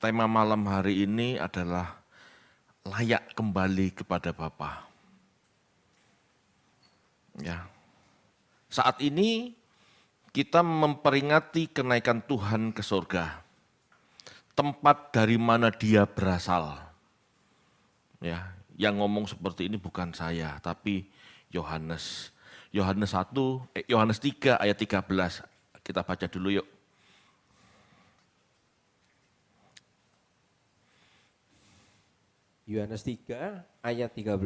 Tema malam hari ini adalah layak kembali kepada Bapa. Ya. Saat ini kita memperingati kenaikan Tuhan ke surga. Tempat dari mana Dia berasal. Ya, yang ngomong seperti ini bukan saya, tapi Yohanes. Yohanes 3 ayat 13. Kita baca dulu yuk. Yohanes 3 ayat 13.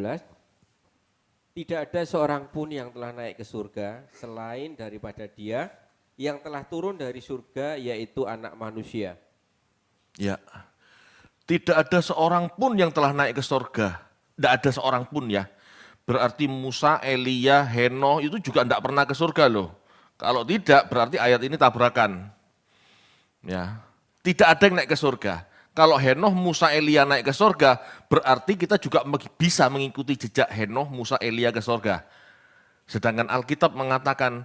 Tidak ada seorang pun yang telah naik ke surga selain daripada Dia yang telah turun dari surga, yaitu Anak Manusia. Ya. Tidak ada seorang pun yang telah naik ke surga. Tidak ada seorang pun ya. Berarti Musa, Elia, Henoh itu juga tidak pernah ke surga loh. Kalau tidak berarti ayat ini tabrakan. Ya. Tidak ada yang naik ke surga. Kalau Henoh, Musa, Elia naik ke surga, berarti kita juga bisa mengikuti jejak Henoh, Musa, Elia ke surga. Sedangkan Alkitab mengatakan,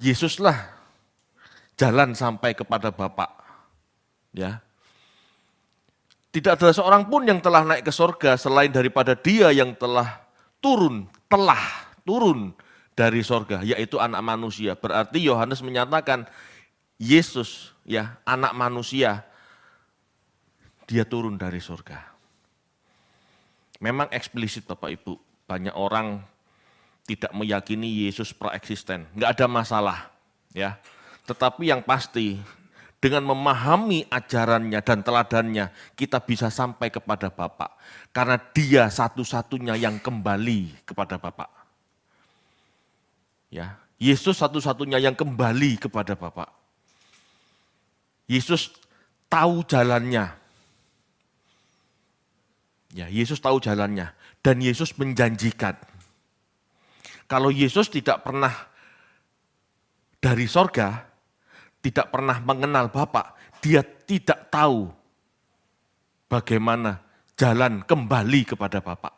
Yesuslah jalan sampai kepada Bapa. Ya. Tidak ada seorang pun yang telah naik ke surga selain daripada Dia yang telah turun dari surga, yaitu Anak Manusia. Berarti Yohanes menyatakan Yesus, ya, Anak Manusia, Dia turun dari surga. Memang eksplisit Bapak Ibu, banyak orang tidak meyakini Yesus praeksisten, nggak ada masalah, ya. Tetapi yang pasti dengan memahami ajarannya dan teladannya, kita bisa sampai kepada Bapa. Karena Dia satu-satunya yang kembali kepada Bapa. Ya, Yesus satu-satunya yang kembali kepada Bapa. Yesus tahu jalannya. Ya, Yesus tahu jalannya dan Yesus menjanjikan. Kalau Yesus tidak pernah dari sorga, tidak pernah mengenal Bapa, Dia tidak tahu bagaimana jalan kembali kepada Bapa.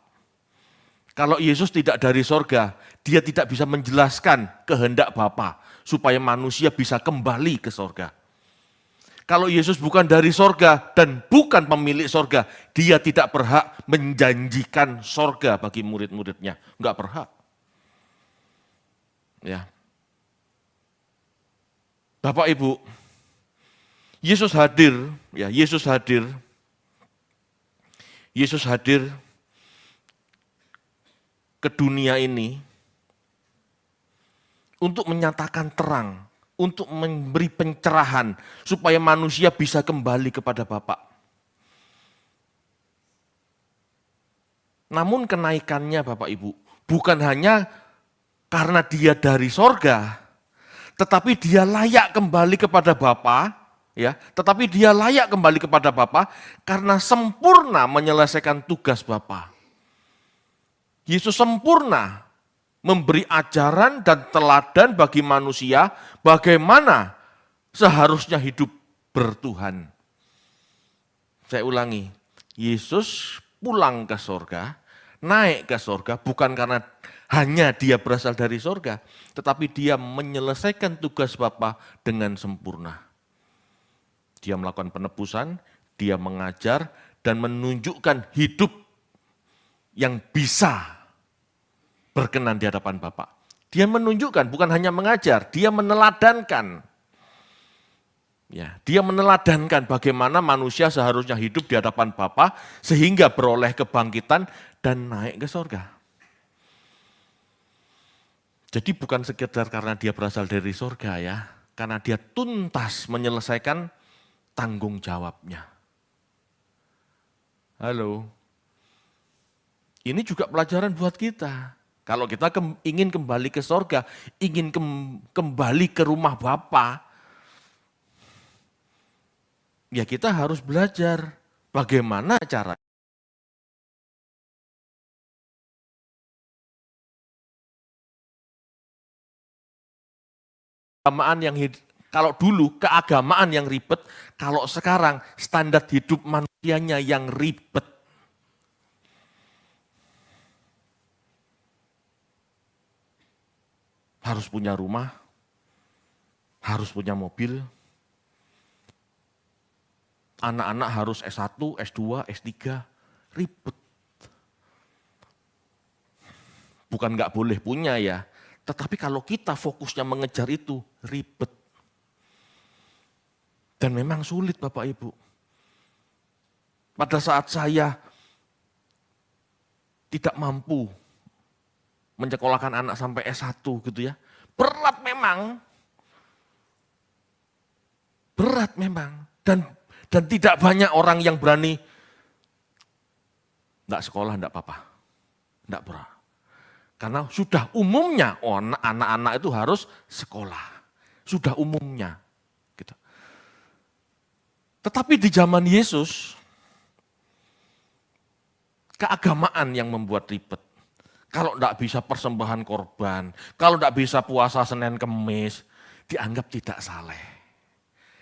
Kalau Yesus tidak dari sorga, Dia tidak bisa menjelaskan kehendak Bapa supaya manusia bisa kembali ke sorga. Kalau Yesus bukan dari sorga dan bukan pemilik sorga, Dia tidak berhak menjanjikan sorga bagi murid-muridnya. Enggak berhak. Ya. Bapak Ibu, Yesus hadir, ya, Yesus hadir ke dunia ini untuk menyatakan terang, untuk memberi pencerahan supaya manusia bisa kembali kepada Bapa. Namun kenaikannya Bapak Ibu bukan hanya karena Dia dari sorga, tetapi Dia layak kembali kepada Bapa, ya. Tetapi Dia layak kembali kepada Bapa karena sempurna menyelesaikan tugas Bapa. Yesus sempurna memberi ajaran dan teladan bagi manusia bagaimana seharusnya hidup bertuhan. Saya ulangi, Yesus pulang ke sorga, naik ke sorga bukan karena hanya Dia berasal dari sorga, tetapi Dia menyelesaikan tugas Bapa dengan sempurna. Dia melakukan penebusan, Dia mengajar dan menunjukkan hidup yang bisa berkenan di hadapan Bapa. Dia menunjukkan, bukan hanya mengajar, Dia meneladankan. Ya, Dia meneladankan bagaimana manusia seharusnya hidup di hadapan Bapa sehingga beroleh kebangkitan dan naik ke surga. Jadi bukan sekedar karena Dia berasal dari surga ya, karena Dia tuntas menyelesaikan tanggung jawabnya. Halo. Ini juga pelajaran buat kita. Kalau kita ingin kembali ke surga, ingin kembali ke rumah Bapa, ya kita harus belajar bagaimana cara keagamaan yang kalau dulu keagamaan yang ribet, kalau sekarang standar hidup manusianya yang ribet. Harus punya rumah, harus punya mobil, Anak-anak harus S1, S2, S3, ribet. Bukan nggak boleh punya ya, tetapi kalau kita fokusnya mengejar itu, ribet. Dan memang sulit Bapak Ibu. Pada saat saya tidak mampu menyekolahkan anak sampai S1 gitu ya, berat memang. Berat memang. Dan tidak banyak orang yang berani, enggak sekolah, enggak apa-apa. Enggak berat. Karena sudah umumnya anak-anak itu harus sekolah. Sudah umumnya. Gitu. Tetapi di zaman Yesus, keagamaan yang membuat ribet. Kalau enggak bisa persembahan korban, kalau enggak bisa puasa Senin Kemis, dianggap tidak saleh.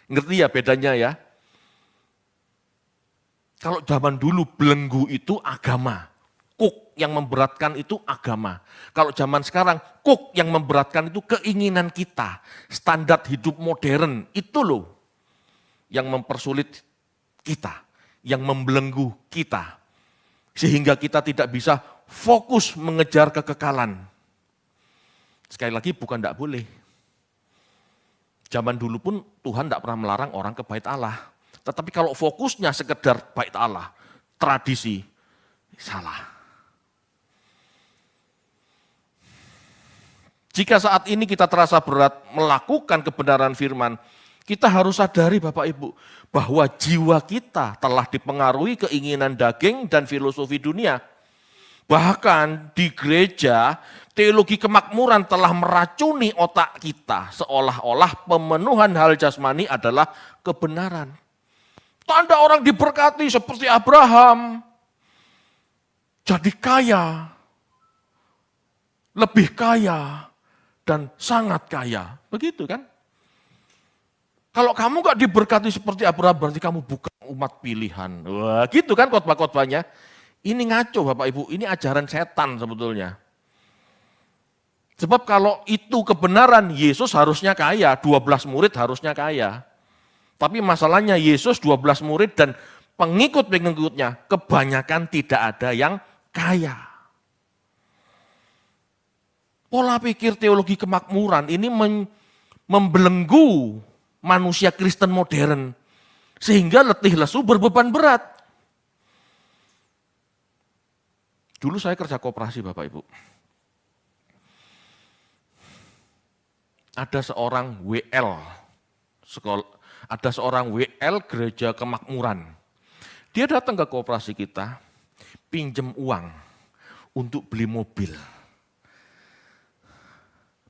Ngerti ya bedanya ya? Kalau zaman dulu belenggu itu agama, kuk yang memberatkan itu agama. Kalau zaman sekarang kuk yang memberatkan itu keinginan kita, standar hidup modern itu loh yang mempersulit kita, yang membelenggu kita. Sehingga kita tidak bisa fokus mengejar kekekalan. Sekali lagi bukan tidak boleh. Zaman dulu pun Tuhan tidak pernah melarang orang ke bait Allah. Tetapi kalau fokusnya sekedar bait Allah, tradisi, salah. Jika saat ini kita terasa berat melakukan kebenaran firman, kita harus sadari Bapak Ibu, bahwa jiwa kita telah dipengaruhi keinginan daging dan filosofi dunia. Bahkan di gereja, teologi kemakmuran telah meracuni otak kita, seolah-olah pemenuhan hal jasmani adalah kebenaran. Tanda orang diberkati seperti Abraham, jadi kaya, lebih kaya, dan sangat kaya. Begitu kan? Kalau kamu gak diberkati seperti Abraham, berarti kamu bukan umat pilihan. Wah, gitu kan khotbah-khotbahnya. Ini ngaco Bapak Ibu, ini ajaran setan sebetulnya. Sebab kalau itu kebenaran, Yesus harusnya kaya, 12 murid harusnya kaya. Tapi masalahnya Yesus 12 murid dan pengikut-pengikutnya kebanyakan tidak ada yang kaya. Pola pikir teologi kemakmuran ini membelenggu manusia Kristen modern. Sehingga letih lesu berbeban berat. Dulu saya kerja koperasi Bapak Ibu. Ada seorang WL, ada seorang WL gereja kemakmuran. Dia datang ke koperasi kita, pinjam uang untuk beli mobil.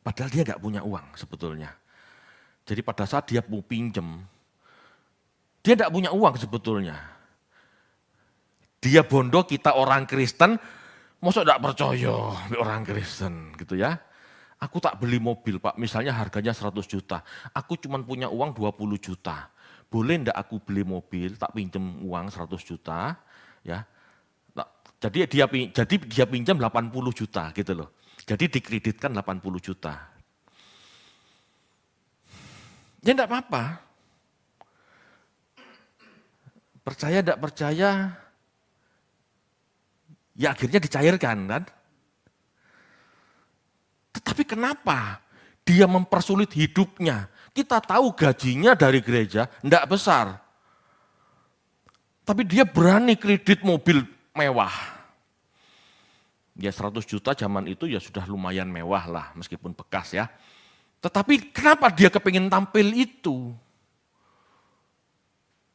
Padahal dia nggak punya uang sebetulnya. Jadi pada saat dia mau pinjam, dia nggak punya uang sebetulnya. Dia bondo, kita orang Kristen, masa nggak percaya orang Kristen gitu ya. Aku tak beli mobil Pak, misalnya harganya 100 juta. Aku cuma punya uang 20 juta. Boleh enggak aku beli mobil, tak pinjam uang 100 juta. Ya. Jadi dia pinjam 80 juta gitu loh. Jadi dikreditkan 80 juta. Ya enggak apa-apa. Percaya enggak percaya, ya akhirnya dicairkan kan. Tetapi kenapa dia mempersulit hidupnya? Kita tahu gajinya dari gereja enggak besar. Tapi dia berani kredit mobil mewah. Ya 100 juta zaman itu ya sudah lumayan mewah lah meskipun bekas ya. Tetapi kenapa dia kepingin tampil itu?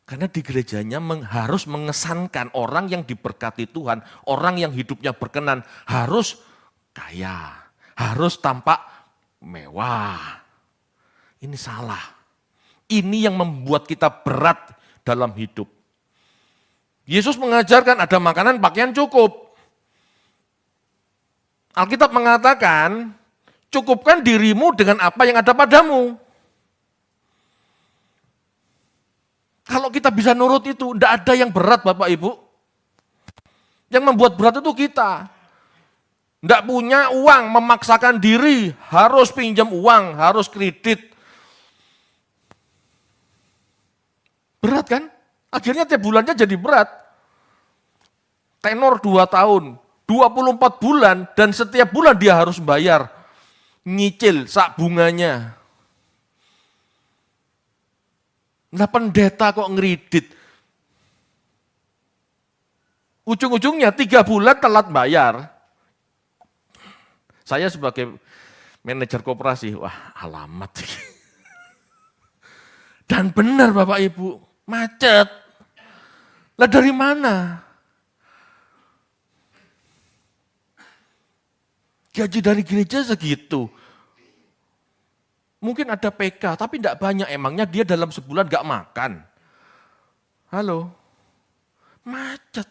Karena di gerejanya harus mengesankan orang yang diberkati Tuhan, orang yang hidupnya berkenan harus kaya. Harus tampak mewah. Ini salah. Ini yang membuat kita berat dalam hidup. Yesus mengajarkan ada makanan, pakaian cukup. Alkitab mengatakan, cukupkan dirimu dengan apa yang ada padamu. Kalau kita bisa nurut itu, tidak ada yang berat Bapak Ibu. Yang membuat berat itu kita. Tidak punya uang, memaksakan diri, harus pinjam uang, harus kredit. Berat kan? Akhirnya tiap bulannya jadi berat. Tenor 2 tahun, 24 bulan, dan setiap bulan dia harus bayar. Nyicil sak bunganya. Nah pendeta kok ngeridit. Ujung-ujungnya 3 bulan telat bayar. Saya sebagai manajer koperasi, wah alamat. Dan benar Bapak Ibu, macet. Lah dari mana? Gaji dari gereja segitu. Mungkin ada PK, tapi tidak banyak. Emangnya dia dalam sebulan gak makan? Halo? Macet.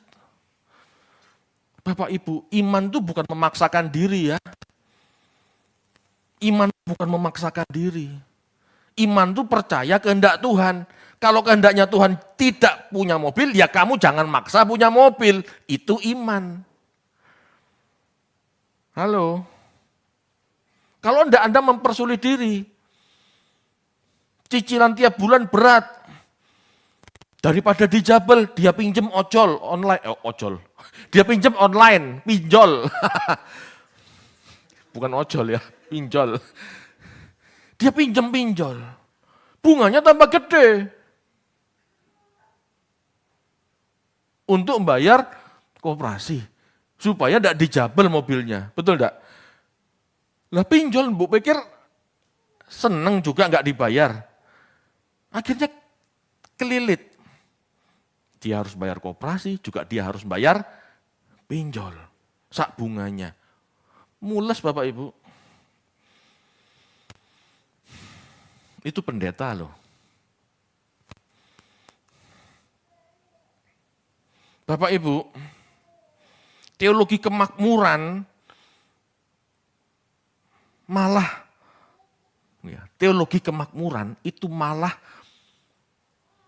Bapak Ibu, iman itu bukan memaksakan diri ya. Iman bukan memaksakan diri. Iman itu percaya kehendak Tuhan. Kalau kehendaknya Tuhan tidak punya mobil, ya kamu jangan maksa punya mobil. Itu iman. Halo? Kalau Anda mempersulit diri, cicilan tiap bulan berat. Daripada dijabel, dia pinjem ojol online. Dia pinjem online, pinjol. Bukan ojol ya, pinjol. Dia pinjol. Bunganya tambah gede. Untuk membayar koperasi. Supaya tidak dijabel mobilnya. Betul tidak? Lah pinjol, Bu pikir seneng juga nggak dibayar. Akhirnya kelilit. Dia harus bayar koperasi, juga dia harus bayar pinjol. Sak bunganya. Mules Bapak Ibu. Itu pendeta loh. Bapak Ibu, teologi kemakmuran malah, teologi kemakmuran itu malah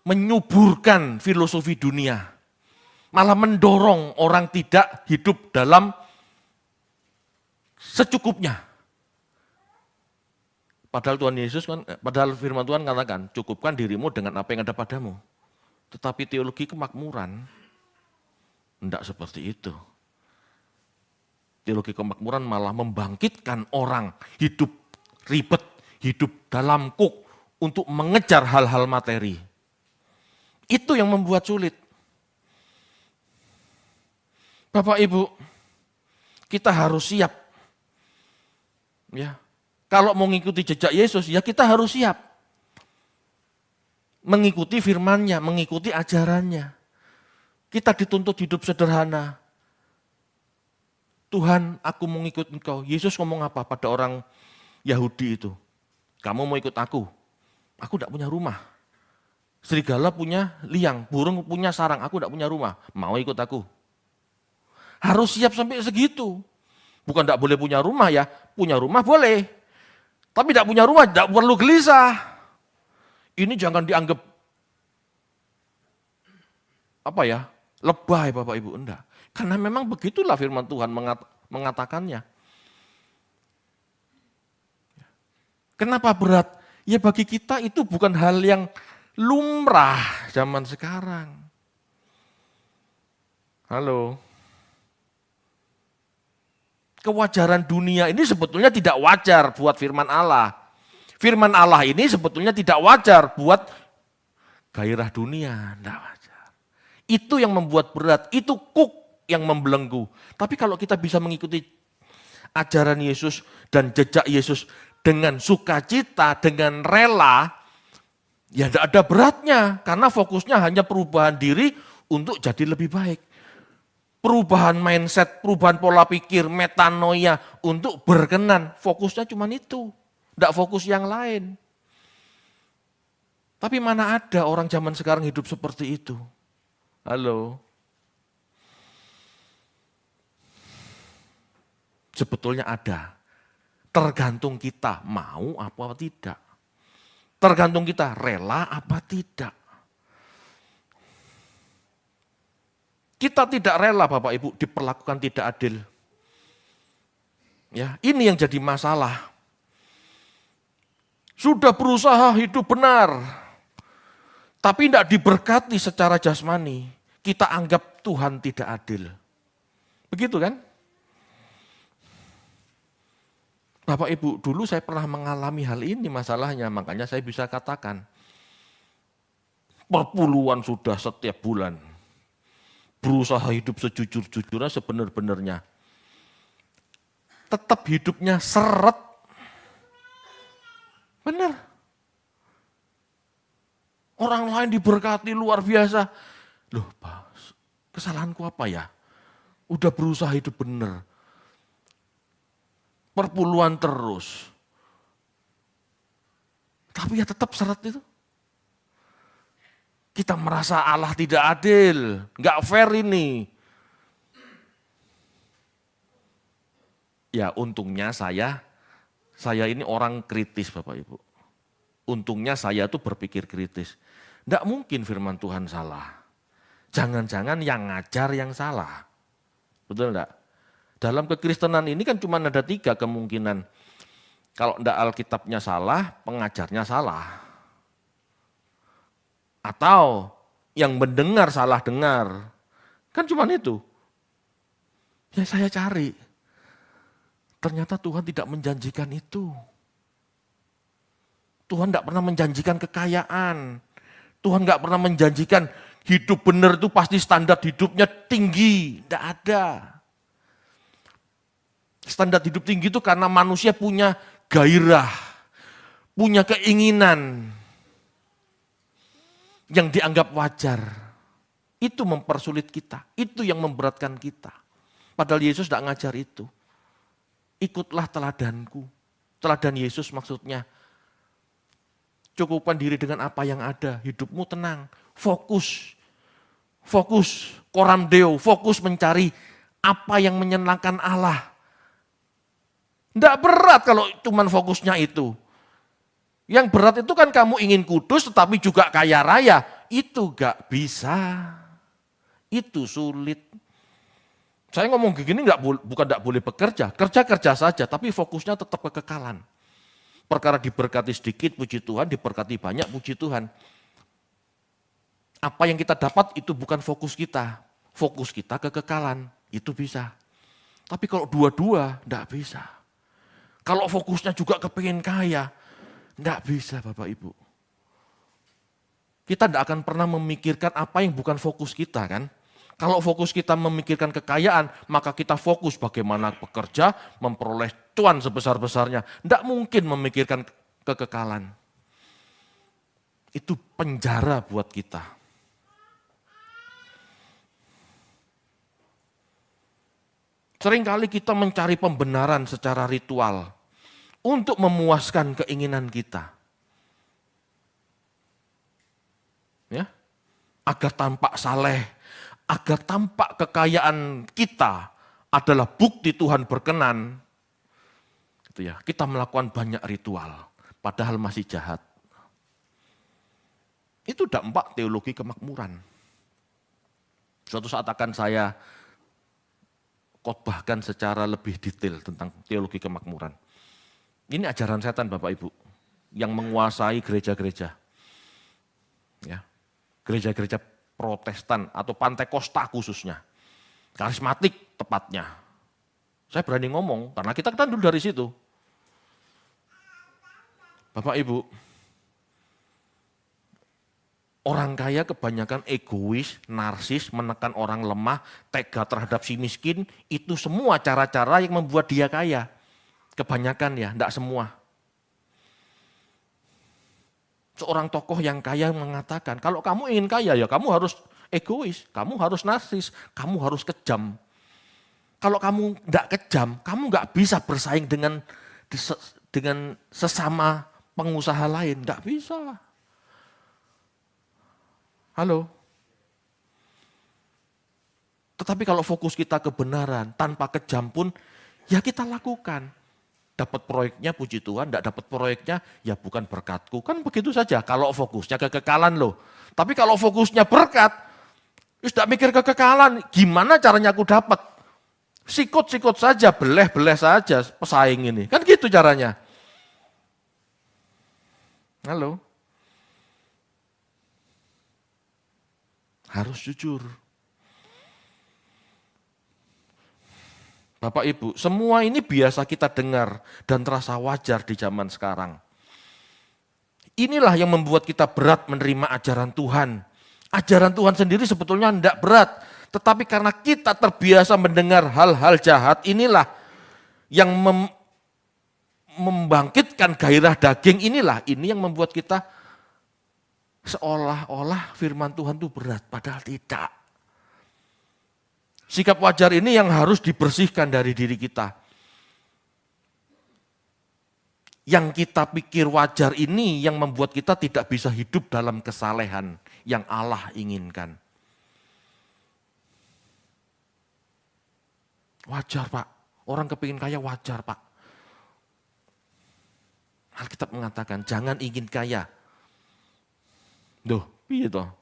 menyuburkan filosofi dunia. Malah mendorong orang tidak hidup dalam secukupnya. Padahal padahal firman Tuhan katakan, cukupkan dirimu dengan apa yang ada padamu. Tetapi teologi kemakmuran, tidak seperti itu. Teologi kemakmuran malah membangkitkan orang hidup ribet, hidup dalam kuk untuk mengejar hal-hal materi. Itu yang membuat sulit. Bapak Ibu, kita harus siap. Ya, kalau mau mengikuti jejak Yesus, ya kita harus siap. Mengikuti firman-Nya, mengikuti ajarannya. Kita dituntut hidup sederhana. Tuhan, aku mau ikut Engkau. Yesus ngomong apa pada orang Yahudi itu? Kamu mau ikut aku? Aku tidak punya rumah. Serigala punya liang, burung punya sarang. Aku tidak punya rumah. Mau ikut aku? Harus siap sampai segitu. Bukan tidak boleh punya rumah ya. Punya rumah boleh. Tapi tidak punya rumah, tidak perlu gelisah. Ini jangan dianggap lebay Bapak Ibu, enggak. Karena memang begitulah firman Tuhan mengatakannya. Kenapa berat? Ya bagi kita itu bukan hal yang lumrah zaman sekarang. Halo. Kewajaran dunia ini sebetulnya tidak wajar buat firman Allah. Firman Allah ini sebetulnya tidak wajar buat gairah dunia, tidak wajar. Itu yang membuat berat, itu kuk yang membelenggu. Tapi kalau kita bisa mengikuti ajaran Yesus dan jejak Yesus dengan sukacita, dengan rela, ya tidak ada beratnya. Karena fokusnya hanya perubahan diri untuk jadi lebih baik. Perubahan mindset, perubahan pola pikir, metanoia untuk berkenan. Fokusnya cuma itu, tidak fokus yang lain. Tapi mana ada orang zaman sekarang hidup seperti itu? Halo? Sebetulnya ada. Tergantung kita mau apa tidak. Tergantung kita rela apa tidak. Kita tidak rela Bapak Ibu diperlakukan tidak adil. Ya, ini yang jadi masalah. Sudah berusaha hidup benar. tapi tidak diberkati secara jasmani, kita anggap Tuhan tidak adil. Begitu kan? Bapak Ibu, dulu saya pernah mengalami hal ini masalahnya, makanya saya bisa katakan, perpuluhan sudah setiap bulan, berusaha hidup sejujur-jujurnya, sebenar-benarnya. Tetap hidupnya seret. Benar. Orang lain diberkati luar biasa. Loh, Pak, kesalahanku apa ya? Udah berusaha hidup benar. Perpuluhan terus. Tapi ya tetap seret itu. Kita merasa Allah tidak adil, nggak fair ini. Ya untungnya saya ini orang kritis Bapak Ibu. Untungnya saya tuh berpikir kritis. Nggak mungkin firman Tuhan salah. Jangan-jangan yang ngajar yang salah. Betul enggak? Dalam kekristenan ini kan cuma ada 3 kemungkinan. Kalau enggak Alkitabnya salah, pengajarnya salah. Atau yang mendengar salah dengar. Kan cuma itu. Ya saya cari. Ternyata Tuhan tidak menjanjikan itu. Tuhan tidak pernah menjanjikan kekayaan. Tuhan nggak pernah menjanjikan hidup benar itu pasti standar hidupnya tinggi. Tidak ada. Standar hidup tinggi itu karena manusia punya gairah, punya keinginan yang dianggap wajar. Itu mempersulit kita, itu yang memberatkan kita. Padahal Yesus tidak ngajar itu. Ikutlah teladanku. Teladan Yesus maksudnya, cukupkan diri dengan apa yang ada, hidupmu tenang, fokus, koram deo, fokus mencari apa yang menyenangkan Allah. Tidak berat kalau cuman fokusnya itu. Yang berat itu kan kamu ingin kudus tetapi juga kaya raya. Itu gak bisa. Itu sulit. Saya ngomong begini bukan gak boleh bekerja. Kerja saja tapi fokusnya tetap kekekalan. Perkara diberkati sedikit puji Tuhan, diberkati banyak puji Tuhan. Apa yang kita dapat itu bukan fokus kita. Fokus kita kekekalan. Itu bisa. Tapi kalau dua-dua gak bisa. Kalau fokusnya juga kepengen kaya, enggak bisa Bapak Ibu. Kita enggak akan pernah memikirkan apa yang bukan fokus kita kan. Kalau fokus kita memikirkan kekayaan, maka kita fokus bagaimana bekerja, memperoleh cuan sebesar-besarnya. Enggak mungkin memikirkan kekekalan. Itu penjara buat kita. Seringkali kita mencari pembenaran secara ritual untuk memuaskan keinginan kita. Ya, agar tampak saleh, agar tampak kekayaan kita adalah bukti Tuhan berkenan. Gitu ya, kita melakukan banyak ritual, padahal masih jahat. Itu dampak teologi kemakmuran. Suatu saat akan saya khotbahkan secara lebih detail tentang teologi kemakmuran. Ini ajaran setan Bapak Ibu, yang menguasai gereja-gereja. Ya, gereja-gereja Protestan atau Pantekosta khususnya. Karismatik tepatnya. Saya berani ngomong, karena kita kan dulu dari situ. Bapak Ibu, orang kaya kebanyakan egois, narsis, menekan orang lemah, tega terhadap si miskin, itu semua cara-cara yang membuat dia kaya. Kebanyakan ya, enggak semua. Seorang tokoh yang kaya mengatakan, kalau kamu ingin kaya ya kamu harus egois, kamu harus narsis, kamu harus kejam. Kalau kamu enggak kejam, kamu enggak bisa bersaing dengan sesama pengusaha lain, enggak bisa. Halo. Tetapi kalau fokus kita kebenaran, tanpa kejam pun, ya kita lakukan. Dapat proyeknya puji Tuhan, tidak dapat proyeknya, ya bukan berkatku. Kan begitu saja, kalau fokusnya kekekalan loh. Tapi kalau fokusnya berkat, tidak mikir kekekalan, gimana caranya aku dapat? Sikut-sikut saja, beleh-beleh saja pesaing ini. Kan gitu caranya. Halo. Harus jujur. Bapak Ibu, semua ini biasa kita dengar dan terasa wajar di zaman sekarang. Inilah yang membuat kita berat menerima ajaran Tuhan. Ajaran Tuhan sendiri sebetulnya tidak berat, tetapi karena kita terbiasa mendengar hal-hal jahat, inilah yang membangkitkan gairah daging, ini yang membuat kita seolah-olah firman Tuhan itu berat, padahal tidak. Sikap wajar ini yang harus dibersihkan dari diri kita. Yang kita pikir wajar ini yang membuat kita tidak bisa hidup dalam kesalehan yang Allah inginkan. Wajar Pak, orang kepingin kaya wajar Pak. Alkitab mengatakan jangan ingin kaya. Duh, piye toh?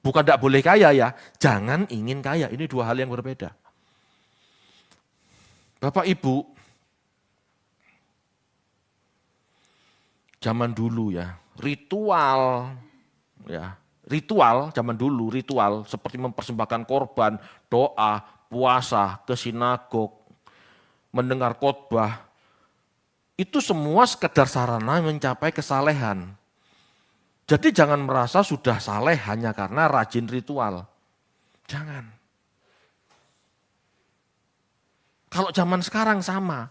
Bukan tidak boleh kaya ya, jangan ingin kaya. Ini dua hal yang berbeda. Bapak Ibu, zaman dulu ya, ritual zaman dulu, ritual seperti mempersembahkan korban, doa, puasa, ke sinagog, mendengar khotbah, itu semua sekedar sarana mencapai kesalehan. Jadi jangan merasa sudah saleh hanya karena rajin ritual. Jangan. Kalau zaman sekarang sama.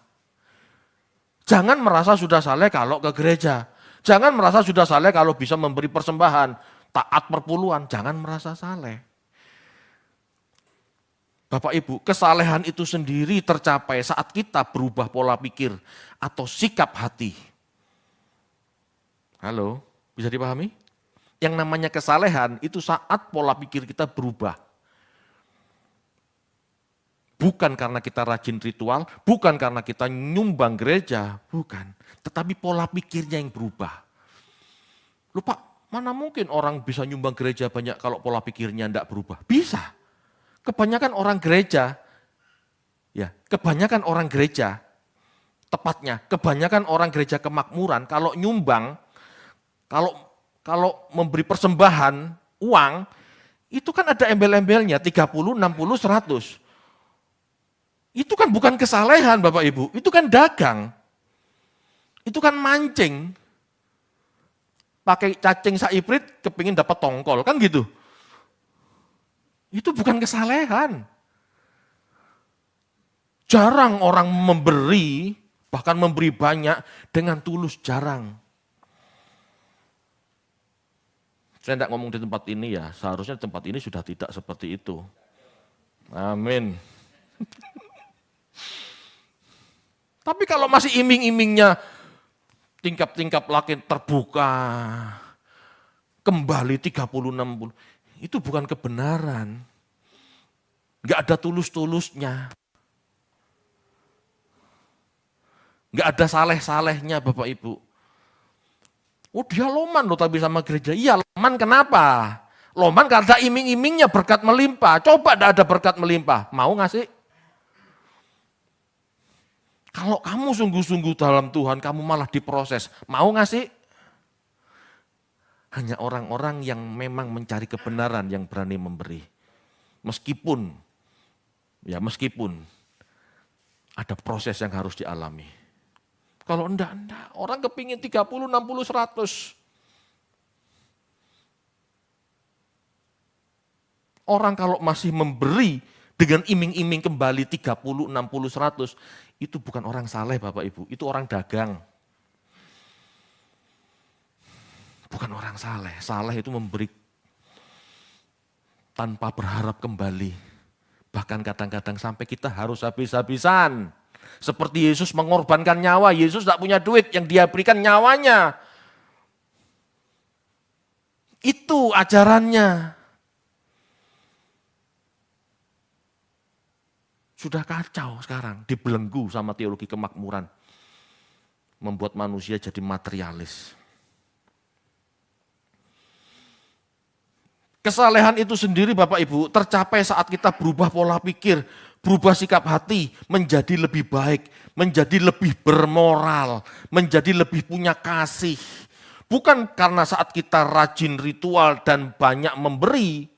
Jangan merasa sudah saleh kalau ke gereja. Jangan merasa sudah saleh kalau bisa memberi persembahan, taat perpuluhan. Jangan merasa saleh. Bapak Ibu, kesalehan itu sendiri tercapai saat kita berubah pola pikir atau sikap hati. Halo? Bisa dipahami? Yang namanya kesalehan itu saat pola pikir kita berubah. Bukan karena kita rajin ritual, bukan karena kita nyumbang gereja, bukan. Tetapi pola pikirnya yang berubah. Lupa, mana mungkin orang bisa nyumbang gereja banyak kalau pola pikirnya tidak berubah? Bisa. Kebanyakan orang gereja, tepatnya kebanyakan orang gereja kemakmuran kalau nyumbang, kalau memberi persembahan uang, itu kan ada embel-embelnya 30, 60, 100. Itu kan bukan kesalehan Bapak Ibu, itu kan dagang. Itu kan mancing. Pakai cacing saiprit kepingin dapat tongkol, kan gitu. Itu bukan kesalehan. Jarang orang memberi, bahkan memberi banyak dengan tulus, jarang. Saya tidak ngomong di tempat ini ya, seharusnya di tempat ini sudah tidak seperti itu. Amin. Tapi kalau masih iming-imingnya tingkap-tingkap laki terbuka, kembali 30-60, itu bukan kebenaran. Enggak ada tulus-tulusnya. Enggak ada saleh-salehnya Bapak Ibu. Oh dia loman loh tapi sama gereja. Iya loman kenapa? Loman karena iming-imingnya berkat melimpah. Coba tidak ada berkat melimpah. Mau ngasih? Kalau kamu sungguh-sungguh dalam Tuhan, kamu malah diproses. Mau ngasih? Hanya orang-orang yang memang mencari kebenaran yang berani memberi. Meskipun ada proses yang harus dialami. Kalau enggak, orang kepingin 30, 60, 100. Orang kalau masih memberi dengan iming-iming kembali 30, 60, 100, itu bukan orang saleh Bapak Ibu, itu orang dagang. Bukan orang saleh, saleh itu memberi tanpa berharap kembali. Bahkan kadang-kadang sampai kita harus habis-habisan. Seperti Yesus mengorbankan nyawa, Yesus tidak punya duit, yang dia berikan nyawanya. Itu ajarannya. Sudah kacau sekarang, dibelenggu sama teologi kemakmuran. Membuat manusia jadi materialis. Kesalehan itu sendiri Bapak Ibu tercapai saat kita berubah pola pikir, berubah sikap hati, menjadi lebih baik, menjadi lebih bermoral, menjadi lebih punya kasih. Bukan karena saat kita rajin ritual dan banyak memberi,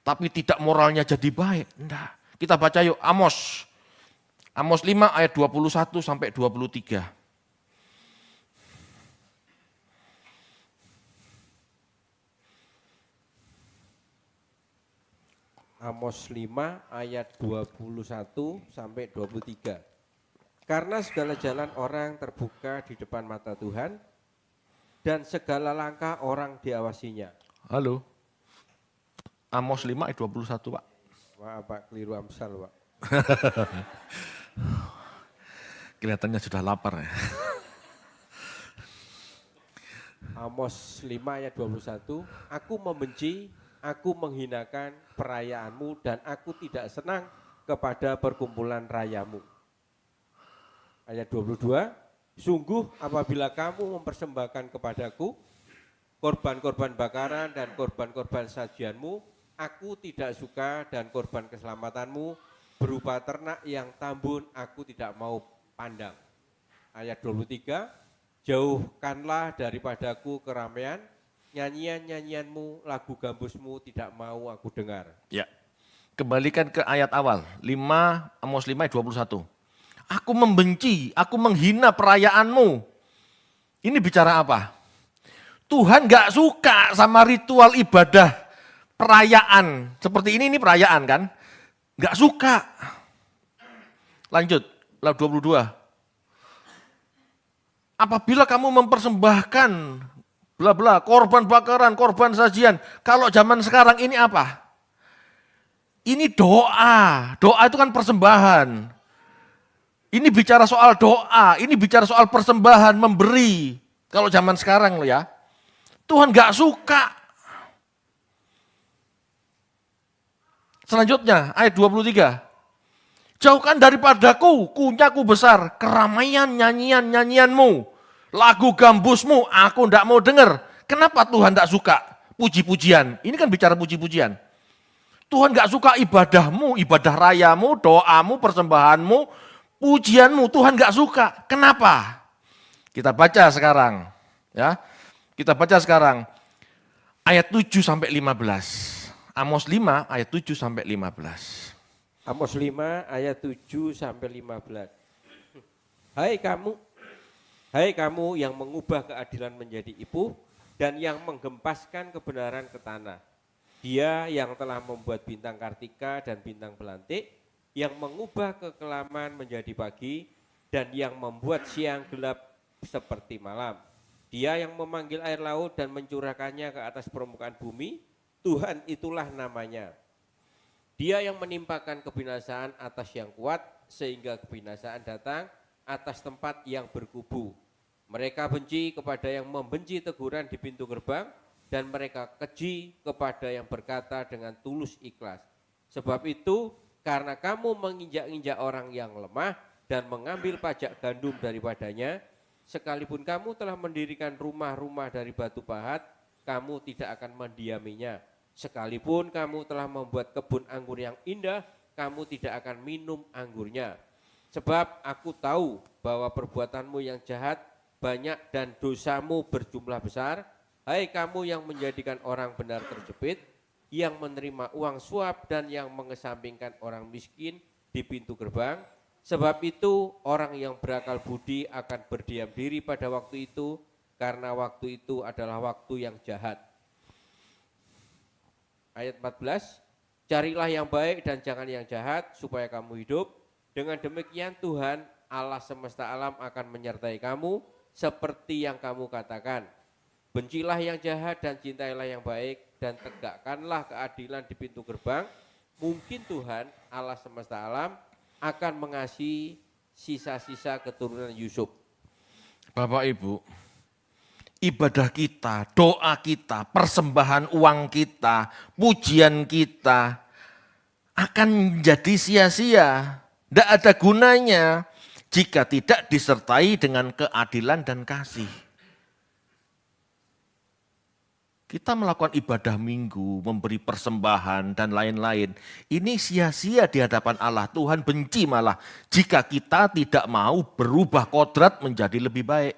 tapi tidak moralnya jadi baik. Enggak. Kita baca yuk Amos. Amos 5 ayat 21 sampai 23. Amos 5 ayat 21 sampai 23. Karena segala jalan orang terbuka di depan mata Tuhan dan segala langkah orang diawasinya. Halo. Amos 5 ayat 21, Pak. Maaf Pak, keliru Amsal Pak. Kelihatannya sudah lapar ya. Amos 5 ayat 21, aku membenci, aku menghinakan perayaanmu dan aku tidak senang kepada perkumpulan rayamu. Ayat 22, sungguh apabila kamu mempersembahkan kepadaku korban-korban bakaran dan korban-korban sajianmu, aku tidak suka dan korban keselamatanmu berupa ternak yang tambun aku tidak mau pandang. Ayat 23, jauhkanlah daripadaku keramaian, nyanyian-nyanyianmu, lagu gambusmu tidak mau aku dengar. Ya. Kembalikan ke ayat awal, Amos 5 ayat 21. Aku membenci, aku menghina perayaanmu. Ini bicara apa? Tuhan gak suka sama ritual ibadah perayaan. Seperti ini perayaan kan? Gak suka. Lanjut, lalu 22. Apabila kamu mempersembahkan bla bla, korban bakaran, korban sajian. Kalau zaman sekarang ini apa? Ini doa. Doa itu kan persembahan. Ini bicara soal doa, ini bicara soal persembahan, memberi. Kalau zaman sekarang loh ya. Tuhan gak suka. Selanjutnya ayat 23. Jauhkan daripadaku, kunyaku besar, keramaian nyanyian-nyanyianmu, lagu gambusmu, aku tidak mau dengar. Kenapa Tuhan tidak suka puji-pujian? Ini kan bicara puji-pujian. Tuhan gak suka ibadahmu, ibadah rayamu, doamu, persembahanmu, pujianmu. Tuhan gak suka. Kenapa? Kita baca sekarang. Ya, kita baca sekarang ayat 7 sampai 15. Amos 5 ayat 7 sampai 15. Amos 5 ayat 7 sampai 15. Hai kamu yang mengubah keadilan menjadi ipuh dan yang menggempaskan kebenaran ke tanah. Dia yang telah membuat bintang kartika dan bintang belantik, yang mengubah kekelaman menjadi pagi dan yang membuat siang gelap seperti malam. Dia yang memanggil air laut dan mencurahkannya ke atas permukaan bumi, Tuhan itulah namanya. Dia yang menimpakan kebinasaan atas yang kuat, sehingga kebinasaan datang atas tempat yang berkubu. Mereka benci kepada yang membenci teguran di pintu gerbang, dan mereka keji kepada yang berkata dengan tulus ikhlas. Sebab itu, karena kamu menginjak-injak orang yang lemah dan mengambil pajak gandum daripadanya, sekalipun kamu telah mendirikan rumah-rumah dari batu pahat, kamu tidak akan mendiaminya. Sekalipun kamu telah membuat kebun anggur yang indah, kamu tidak akan minum anggurnya. Sebab aku tahu bahwa perbuatanmu yang jahat banyak dan dosamu berjumlah besar. Hai kamu yang menjadikan orang benar terjepit, yang menerima uang suap dan yang mengesampingkan orang miskin di pintu gerbang. Sebab itu orang yang berakal budi akan berdiam diri pada waktu itu, karena waktu itu adalah waktu yang jahat. Ayat 14, carilah yang baik dan jangan yang jahat supaya kamu hidup. Dengan demikian Tuhan Allah semesta alam akan menyertai kamu seperti yang kamu katakan. Bencilah yang jahat dan cintailah yang baik dan tegakkanlah keadilan di pintu gerbang. Mungkin Tuhan Allah semesta alam akan mengasihi sisa-sisa keturunan Yusuf. Bapak Ibu, ibadah kita, doa kita, persembahan uang kita, pujian kita akan menjadi sia-sia. Tidak ada gunanya jika tidak disertai dengan keadilan dan kasih. Kita melakukan ibadah minggu, memberi persembahan dan lain-lain. Ini sia-sia di hadapan Allah. Tuhan benci malah jika kita tidak mau berubah kodrat menjadi lebih baik.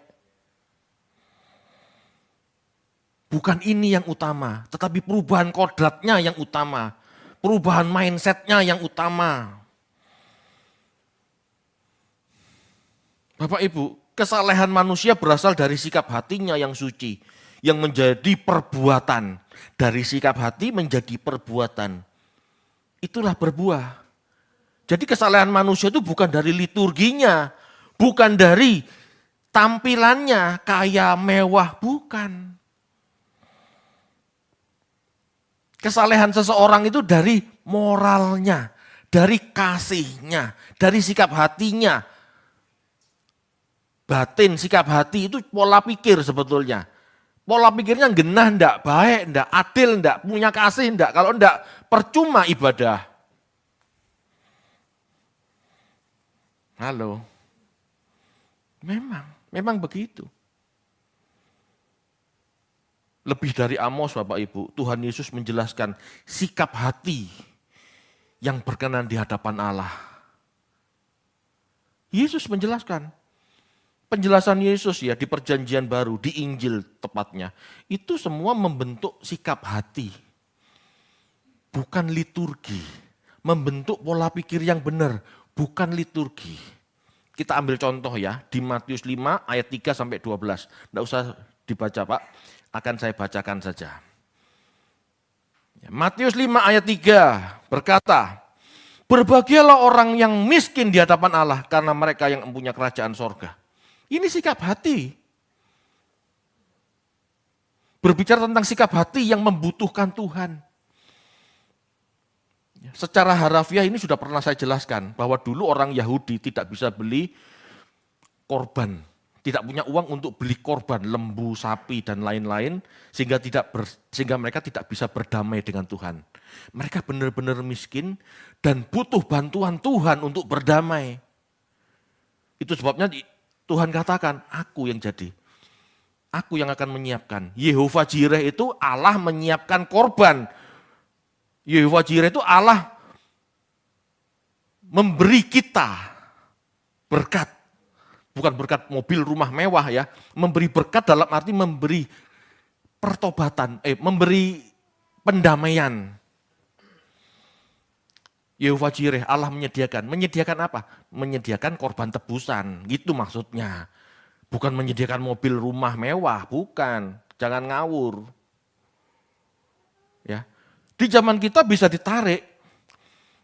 Bukan ini yang utama, tetapi perubahan kodratnya yang utama. perubahan mindsetnya yang utama. Bapak Ibu, kesalehan manusia berasal dari sikap hatinya yang suci, yang menjadi perbuatan. Dari sikap hati menjadi perbuatan. Itulah berbuah. Jadi kesalehan manusia itu bukan dari liturginya, bukan dari tampilannya kaya mewah, bukan. Kesalehan seseorang itu dari moralnya, dari kasihnya, dari sikap hatinya. Batin, sikap hati itu pola pikir sebetulnya. Pola pikirnya genah ndak, baik ndak, adil ndak, punya kasih ndak. Kalau ndak, percuma ibadah. Halo. Memang begitu. Lebih dari Amos Bapak Ibu, Tuhan Yesus menjelaskan sikap hati yang berkenan di hadapan Allah. Yesus menjelaskan. Penjelasan Yesus ya di perjanjian baru, di Injil tepatnya. Itu semua membentuk sikap hati. Bukan liturgi. Membentuk pola pikir yang benar. Bukan liturgi. Kita ambil contoh ya, di Matius 5 ayat 3 sampai 12. Tidak usah dibaca Pak, akan saya bacakan saja. Matius 5 ayat 3 berkata, berbahagialah orang yang miskin di hadapan Allah, karena mereka yang mempunyai kerajaan sorga. Ini sikap hati. Berbicara tentang sikap hati yang membutuhkan Tuhan. Secara harafiah ini sudah pernah saya jelaskan bahwa dulu orang Yahudi tidak bisa beli korban, tidak punya uang untuk beli korban, lembu, sapi dan lain-lain sehingga mereka tidak bisa berdamai dengan Tuhan. Mereka benar-benar miskin dan butuh bantuan Tuhan untuk berdamai. Itu sebabnya Tuhan katakan, aku yang jadi. Aku yang akan menyiapkan. Yehova Jireh itu Allah menyiapkan korban. Yehova Jireh itu Allah memberi kita berkat. Bukan berkat mobil rumah mewah ya. Memberi berkat dalam arti memberi pertobatan, memberi pendamaian. Yehova Jireh, Allah menyediakan. Menyediakan apa? Menyediakan korban tebusan, gitu maksudnya. Bukan menyediakan mobil rumah mewah, bukan. Jangan ngawur. Ya. Di zaman kita bisa ditarik.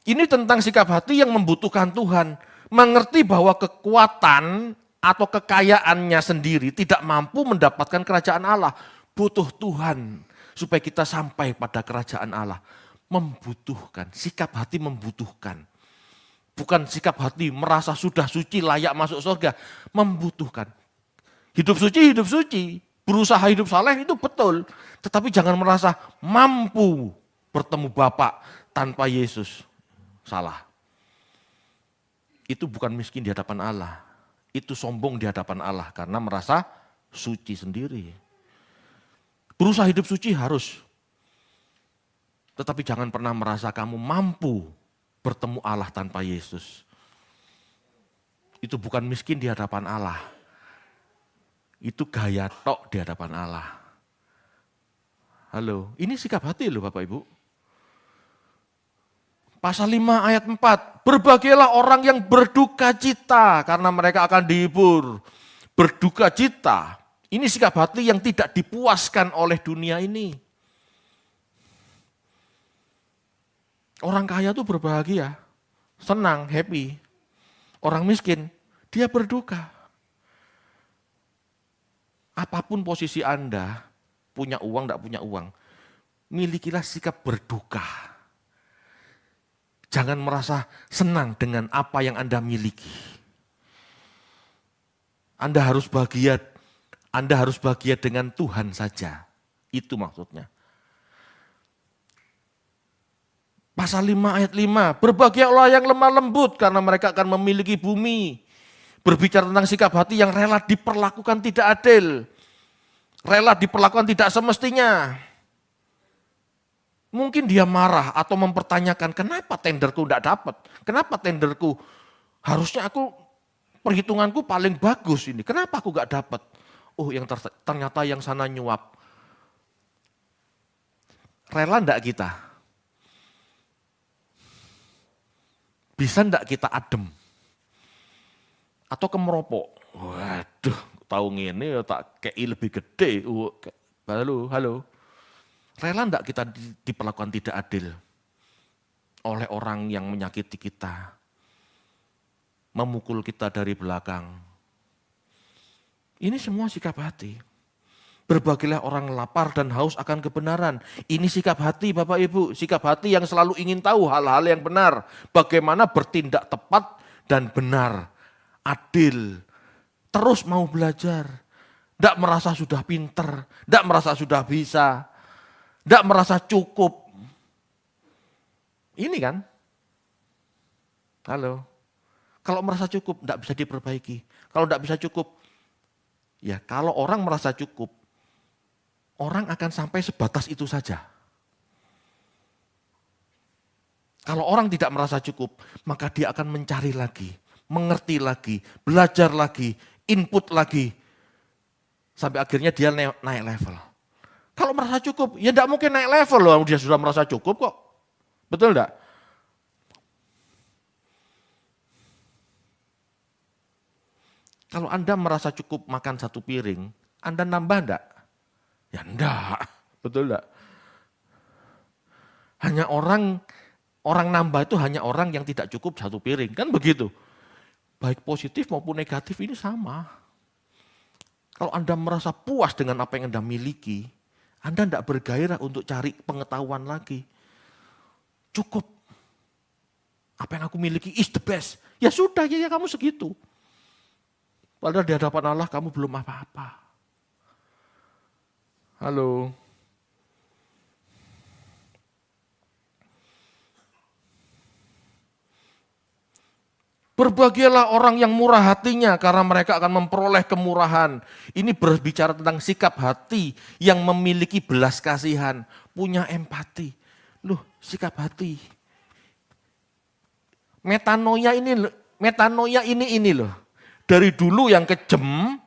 Ini tentang sikap hati yang membutuhkan Tuhan. Mengerti bahwa kekuatan atau kekayaannya sendiri tidak mampu mendapatkan kerajaan Allah. Butuh Tuhan supaya kita sampai pada kerajaan Allah. Membutuhkan, sikap hati membutuhkan. Bukan sikap hati merasa sudah suci layak masuk surga. Membutuhkan. Hidup suci. Berusaha hidup saleh itu betul. Tetapi jangan merasa mampu bertemu Bapa tanpa Yesus. Salah. Itu bukan miskin di hadapan Allah. Itu sombong di hadapan Allah karena merasa suci sendiri. Berusaha hidup suci harus. Tetapi jangan pernah merasa kamu mampu bertemu Allah tanpa Yesus. Itu bukan miskin di hadapan Allah. Itu gaya tok di hadapan Allah. Halo, ini sikap hati loh Bapak Ibu. Pasal 5 ayat 4, berbahagialah orang yang berduka cita karena mereka akan dihibur. Berduka cita, ini sikap hati yang tidak dipuaskan oleh dunia ini. Orang kaya itu berbahagia, senang, happy. Orang miskin, dia berduka. Apapun posisi Anda, punya uang, tidak punya uang, milikilah sikap berduka. Jangan merasa senang dengan apa yang Anda miliki. Anda harus bahagia dengan Tuhan saja. Itu maksudnya. Pasal 5 ayat 5, berbahagialah yang lemah lembut karena mereka akan memiliki bumi. Berbicara tentang sikap hati yang rela diperlakukan tidak adil. Rela diperlakukan tidak semestinya. Mungkin dia marah atau mempertanyakan, kenapa tenderku tidak dapat? Kenapa tenderku, harusnya perhitunganku paling bagus ini, kenapa aku tidak dapat? Oh, ternyata yang sana nyuap. Rela enggak kita? Bisa enggak kita adem? Atau kemeropok? Waduh, tahu ngene ya tak kei lebih gede. Halo. Rela enggak kita diperlakukan tidak adil oleh orang yang menyakiti kita, memukul kita dari belakang? Ini semua sikap hati. Berbagilah orang lapar dan haus akan kebenaran. Ini sikap hati Bapak Ibu, sikap hati yang selalu ingin tahu hal-hal yang benar. Bagaimana bertindak tepat dan benar, adil. Terus mau belajar. Tidak merasa sudah pinter, tidak merasa sudah bisa, tidak merasa cukup. Ini kan, halo. Kalau merasa cukup, tidak bisa diperbaiki. Kalau tidak bisa cukup, ya kalau orang merasa cukup, orang akan sampai sebatas itu saja. Kalau orang tidak merasa cukup, maka dia akan mencari lagi, mengerti lagi, belajar lagi, input lagi, sampai akhirnya dia naik level. Kalau merasa cukup, ya tidak mungkin naik level loh, dia sudah merasa cukup kok. Betul enggak? Kalau Anda merasa cukup makan satu piring, Anda nambah enggak? Ya enggak, betul enggak? Hanya orang nambah itu hanya orang yang tidak cukup satu piring, kan begitu. Baik positif maupun negatif ini sama. Kalau Anda merasa puas dengan apa yang Anda miliki, Anda tidak bergairah untuk cari pengetahuan lagi. Cukup. Apa yang aku miliki is the best. Ya sudah, ya kamu segitu. Padahal di hadapan Allah kamu belum apa-apa. Halo. Berbahagialah orang yang murah hatinya karena mereka akan memperoleh kemurahan. Ini berbicara tentang sikap hati yang memiliki belas kasihan, punya empati. Loh, sikap hati. Metanoia ini loh. Dari dulu yang kejem,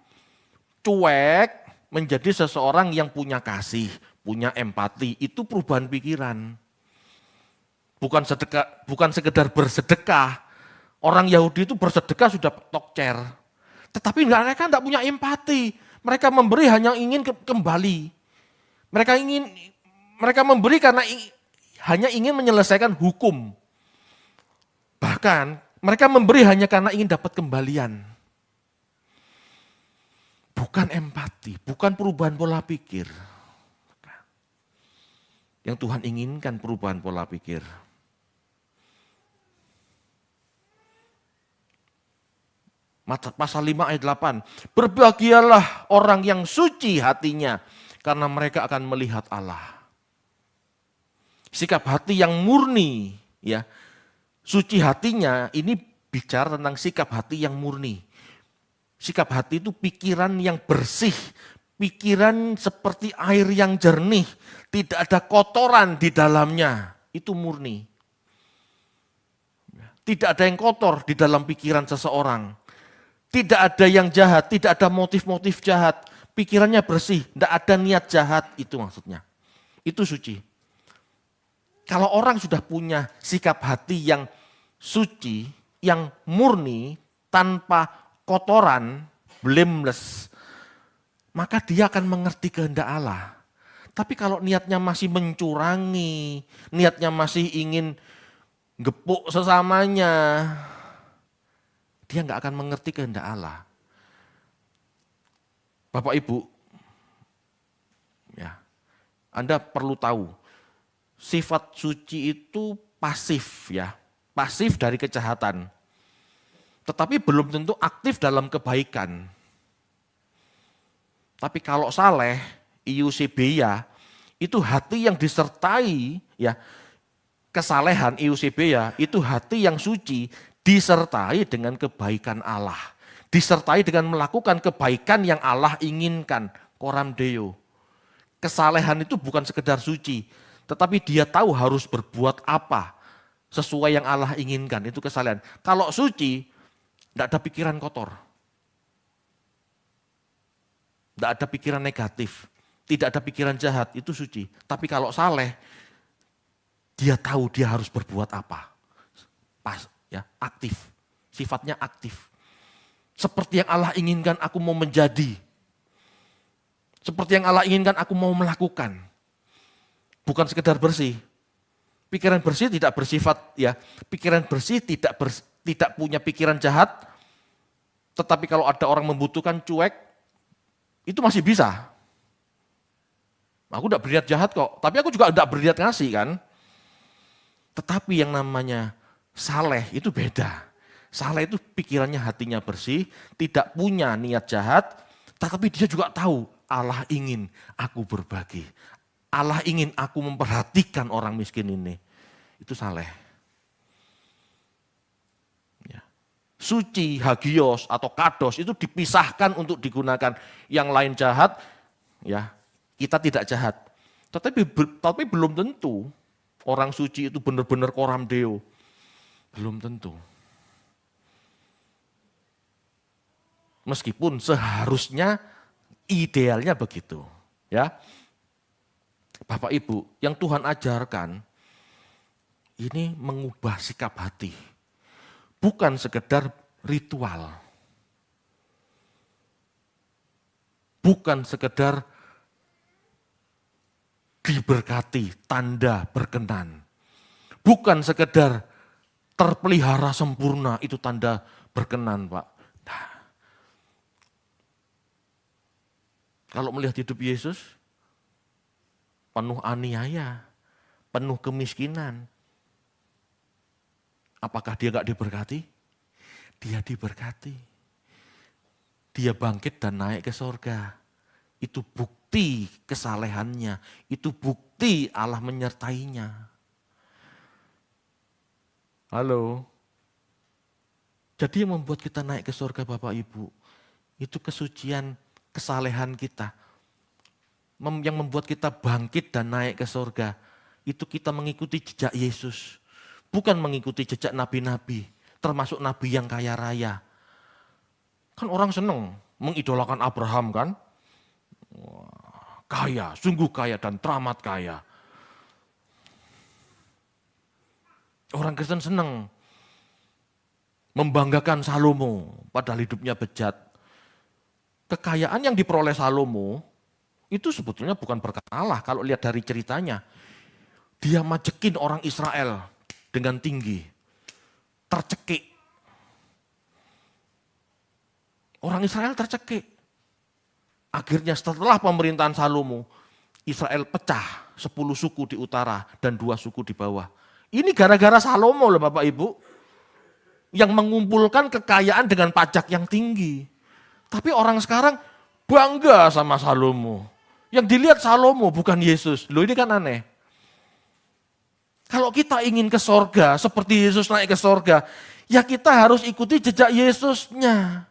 cuek, menjadi seseorang yang punya kasih, punya empati. Itu perubahan pikiran. Bukan sekedar bersedekah. Orang Yahudi itu bersedekah sudah tokcer. Tetapi mereka tidak punya empati. Mereka memberi hanya ingin kembali. Mereka memberi karena hanya ingin menyelesaikan hukum. Bahkan mereka memberi hanya karena ingin dapat kembalian. Bukan empati, bukan perubahan pola pikir. Yang Tuhan inginkan perubahan pola pikir. Pasal 5 ayat 8. Berbahagialah orang yang suci hatinya, karena mereka akan melihat Allah. Sikap hati yang murni, ya. Suci hatinya ini bicara tentang sikap hati yang murni. Sikap hati itu pikiran yang bersih, pikiran seperti air yang jernih, tidak ada kotoran di dalamnya, itu murni. Tidak ada yang kotor di dalam pikiran seseorang. Tidak ada yang jahat, tidak ada motif-motif jahat. Pikirannya bersih, tidak ada niat jahat, itu maksudnya. Itu suci. Kalau orang sudah punya sikap hati yang suci, yang murni, tanpa kotoran, blameless, maka dia akan mengerti kehendak Allah. Tapi kalau niatnya masih mencurangi, niatnya masih ingin gepuk sesamanya, dia nggak akan mengerti kehendak Allah. Bapak Ibu, ya, Anda perlu tahu, sifat suci itu pasif ya, pasif dari kejahatan. Tetapi belum tentu aktif dalam kebaikan. Tapi kalau saleh, iusebeia, itu hati yang disertai ya, kesalehan iusebeia, itu hati yang suci disertai dengan kebaikan Allah. Disertai dengan melakukan kebaikan yang Allah inginkan, coram deo. Kesalehan itu bukan sekedar suci, tetapi dia tahu harus berbuat apa sesuai yang Allah inginkan, itu kesalehan. Kalau suci, tidak ada pikiran kotor. Tidak ada pikiran negatif. Tidak ada pikiran jahat, itu suci. Tapi kalau saleh, dia tahu dia harus berbuat apa. Ya, aktif. Sifatnya aktif. Seperti yang Allah inginkan aku mau menjadi. Seperti yang Allah inginkan aku mau melakukan. Bukan sekedar bersih. Pikiran bersih tidak bersifat ya, pikiran bersih tidak punya pikiran jahat. Tetapi kalau ada orang membutuhkan cuek, itu masih bisa. Aku tidak berniat jahat kok, tapi aku juga tidak berniat ngasih kan. Tetapi yang namanya saleh itu beda. Saleh itu pikirannya, hatinya bersih, tidak punya niat jahat, tetapi dia juga tahu Allah ingin aku berbagi. Allah ingin aku memperhatikan orang miskin ini. Itu saleh. Ya. Suci, hagios atau kados itu dipisahkan untuk digunakan. Yang lain jahat, ya kita tidak jahat. Tapi belum tentu orang suci itu benar-benar koram deo. Belum tentu. Meskipun seharusnya idealnya begitu. Ya, Bapak Ibu, yang Tuhan ajarkan ini mengubah sikap hati. Bukan sekedar ritual. Bukan sekedar diberkati, tanda berkenan. Bukan sekedar terpelihara sempurna, itu tanda berkenan, Pak. Nah, kalau melihat hidup Yesus, penuh aniaya, penuh kemiskinan. Apakah dia gak diberkati? Dia diberkati. Dia bangkit dan naik ke sorga. Itu bukti kesalehannya, itu bukti Allah menyertainya. Halo. Jadi yang membuat kita naik ke sorga Bapak Ibu, itu kesucian kesalehan kita. Yang membuat kita bangkit dan naik ke sorga, itu kita mengikuti jejak Yesus. Bukan mengikuti jejak nabi-nabi, termasuk nabi yang kaya raya. Kan orang senang mengidolakan Abraham kan. Wah, kaya, sungguh kaya dan teramat kaya. Orang Kristen senang membanggakan Salomo padahal hidupnya bejat. Kekayaan yang diperoleh Salomo itu sebetulnya bukan berkat Allah kalau lihat dari ceritanya. Dia majekin orang Israel dengan tinggi, tercekik. Orang Israel tercekik. Akhirnya setelah pemerintahan Salomo, Israel pecah 10 suku di utara dan 2 suku di bawah. Ini gara-gara Salomo loh Bapak Ibu. Yang mengumpulkan kekayaan dengan pajak yang tinggi. Tapi orang sekarang bangga sama Salomo. Yang dilihat Salomo bukan Yesus. Loh ini kan aneh. Kalau kita ingin ke sorga seperti Yesus naik ke sorga, ya kita harus ikuti jejak Yesusnya.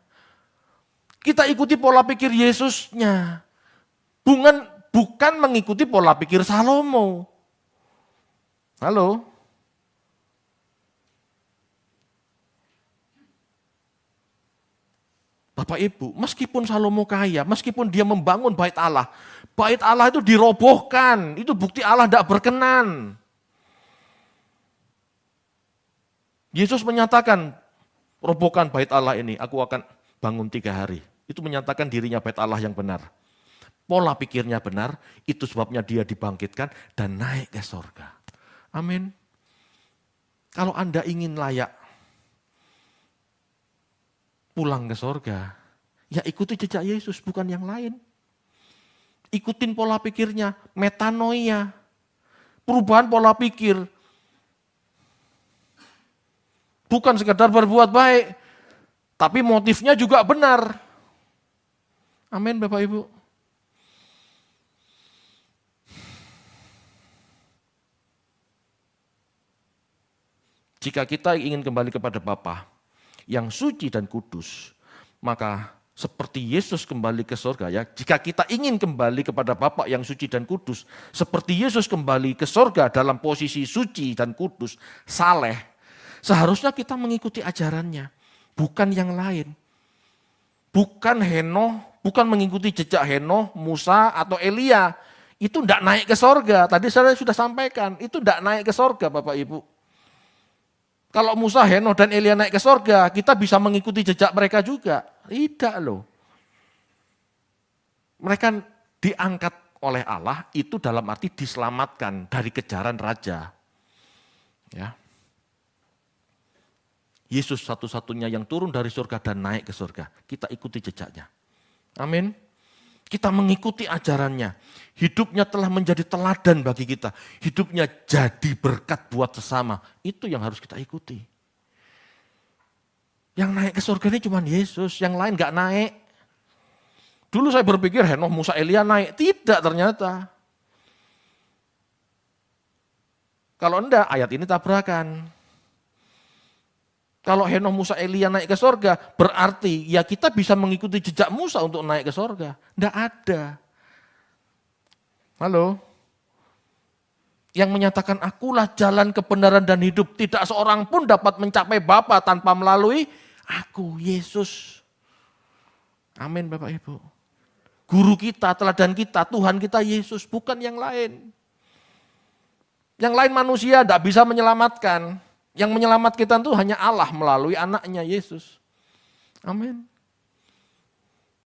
Kita ikuti pola pikir Yesusnya. Bukan mengikuti pola pikir Salomo. Halo? Bapak Ibu, meskipun Salomo kaya, meskipun dia membangun bait Allah itu dirobohkan, itu bukti Allah tidak berkenan. Yesus menyatakan, robohkan bait Allah ini, aku akan bangun 3 hari. Itu menyatakan dirinya bait Allah yang benar. Pola pikirnya benar, itu sebabnya dia dibangkitkan dan naik ke sorga. Amin. Kalau Anda ingin layak pulang ke sorga, ya ikuti jejak Yesus, bukan yang lain. Ikutin pola pikirnya, metanoia, perubahan pola pikir. Bukan sekedar berbuat baik, tapi motifnya juga benar. Amin Bapak Ibu. Jika kita ingin kembali kepada Bapa yang suci dan kudus, maka seperti Yesus kembali ke sorga ya. Jika kita ingin kembali kepada Bapa yang suci dan kudus, seperti Yesus kembali ke sorga dalam posisi suci dan kudus, saleh, seharusnya kita mengikuti ajarannya, bukan yang lain. Bukan Henoh, bukan mengikuti jejak Henoh, Musa atau Elia. Itu tidak naik ke sorga. Tadi saya sudah sampaikan, itu tidak naik ke sorga Bapak Ibu. Kalau Musa, Henokh, dan Elia naik ke sorga, kita bisa mengikuti jejak mereka juga. Tidak loh. Mereka diangkat oleh Allah itu dalam arti diselamatkan dari kejaran raja. Ya. Yesus satu-satunya yang turun dari surga dan naik ke surga. Kita ikuti jejaknya. Amin. Kita mengikuti ajarannya. Hidupnya telah menjadi teladan bagi kita. Hidupnya jadi berkat buat sesama. Itu yang harus kita ikuti. Yang naik ke surga ini cuma Yesus, yang lain gak naik. Dulu saya berpikir Henokh, Musa, Elia naik. Tidak ternyata. Kalau enggak, ayat ini tabrakan. Kalau Henokh, Musa, Elia naik ke sorga, berarti ya kita bisa mengikuti jejak Musa untuk naik ke sorga. Enggak ada. Halo? Yang menyatakan akulah jalan kebenaran dan hidup. Tidak seorang pun dapat mencapai Bapa tanpa melalui aku, Yesus. Amin Bapak Ibu. Guru kita, teladan kita, Tuhan kita Yesus, bukan yang lain. Yang lain manusia tidak bisa menyelamatkan. Yang menyelamatkan itu hanya Allah melalui anaknya Yesus. Amin.